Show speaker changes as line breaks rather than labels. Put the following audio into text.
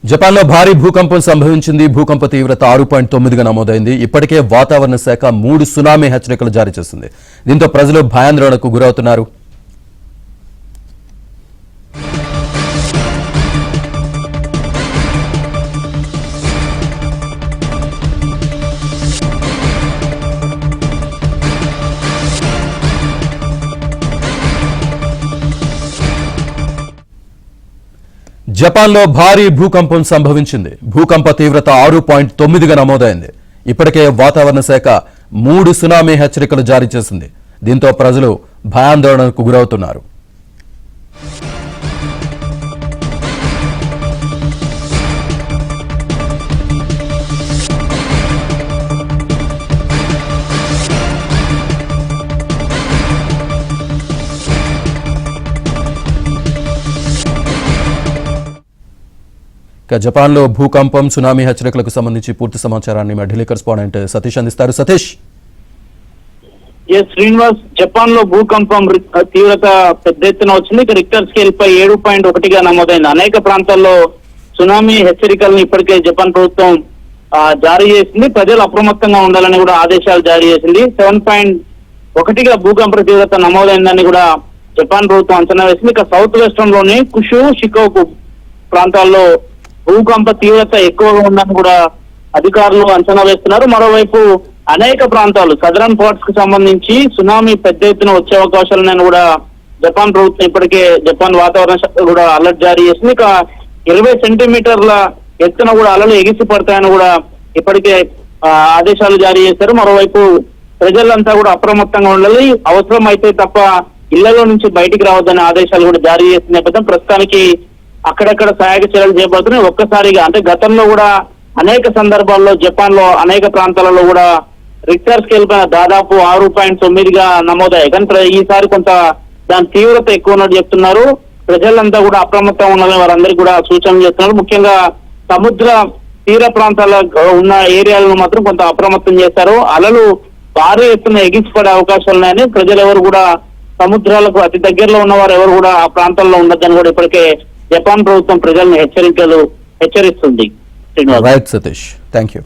జపాన్లో భారీ భూకంపం సంభవించింది. భూకంప తీవ్రత 6.9గా నమోదైంది. ఇప్పటికే వాతావరణ శాఖ 3 సునామీ హెచ్చరికలు జారీ చేసింది. దీంతో ప్రజలు భయాందోళనకు గురవుతున్నారు. జపాన్లో భారీ భూకంపం సంభవించింది. భూకంప తీవ్రత 6.9గా నమోదైంది. ఇప్పటికే వాతావరణ శాఖ 3 సునామీ హెచ్చరికలు జారీ చేసింది. దీంతో ప్రజలు భయాందోళనకు గురవుతున్నారు. జపాన్లో భూకంపం సునామీ హెచ్చరికలకు సంబంధించి పూర్తి సమాచారాన్ని మా ఢిల్లీ కరెస్పాండెంట్ సతీష్ అందిస్తారు. సతీష్.
శ్రీనివాస్, జపాన్ లో భూకంపం తీవ్రత పెద్ద ఎత్తున వచ్చింది. రిక్టర్ స్కేల్ పై 7.1గా నమోదైంది. అనేక ప్రాంతాల్లో సునామీ హెచ్చరికలను ఇప్పటికే జపాన్ ప్రభుత్వం జారీ చేసింది. ప్రజలు అప్రమత్తంగా ఉండాలని కూడా ఆదేశాలు జారీ చేసింది. 7.1గా భూకంప తీవ్రత నమోదైందని కూడా జపాన్ ప్రభుత్వం అంచనా వేసింది. ఇక సౌత్ వెస్టర్న్ లోని కుషు, షికోకు ప్రాంతాల్లో భూకంప తీవ్రత ఎక్కువగా ఉందని కూడా అధికారులు అంచనా వేస్తున్నారు. మరోవైపు అనేక ప్రాంతాలు సదరన్ పార్ట్స్ కు సంబంధించి సునామీ పెద్ద ఎత్తున వచ్చే అవకాశాలను కూడా జపాన్ ప్రభుత్వం ఇప్పటికే జపాన్ వాతావరణ శాఖ కూడా అలర్ట్ జారీ చేసింది. ఇక 20 సెంటీమీటర్ల ఎత్తున కూడా అలలు ఎగిసి పడతాయని కూడా ఇప్పటికే ఆదేశాలు జారీ చేశారు. మరోవైపు ప్రజలంతా కూడా అప్రమత్తంగా ఉండాలి. అవసరం అయితే తప్ప ఇళ్లలో నుంచి బయటికి రావద్దనే ఆదేశాలు కూడా జారీ చేసిన నేపథ్యం ప్రస్తుతానికి అక్కడక్కడ సహాయక చర్యలు చేపడుతున్నాయి. ఒక్కసారిగా అంటే గతంలో కూడా అనేక సందర్భాల్లో జపాన్ లో అనేక ప్రాంతాలలో కూడా రిక్టర్ స్కేల్ పైన దాదాపు 6.9గా నమోదయ్యాయి. కానీ ఈసారి కొంత దాని తీవ్రత ఎక్కువ ఉన్నట్టు చెప్తున్నారు. ప్రజలంతా కూడా అప్రమత్తంగా ఉండాలని వారందరికీ కూడా సూచనలు చేస్తున్నారు. ముఖ్యంగా సముద్ర తీర ప్రాంతాల ఉన్న ఏరియాలను మాత్రం కొంత అప్రమత్తం చేస్తారు. అలలు భారీ ఎత్తున ఎగిసిపడే అవకాశాలు ఉన్నాయని ప్రజలు ఎవరు కూడా సముద్రాలకు అతి దగ్గరలో ఉన్న వారు ఎవరు కూడా ఆ ప్రాంతాల్లో ఉండొద్దని కూడా ఇప్పటికే జపాన్ ప్రభుత్వం ప్రజలను హెచ్చరిస్తుంది.
Right Satish, thank you.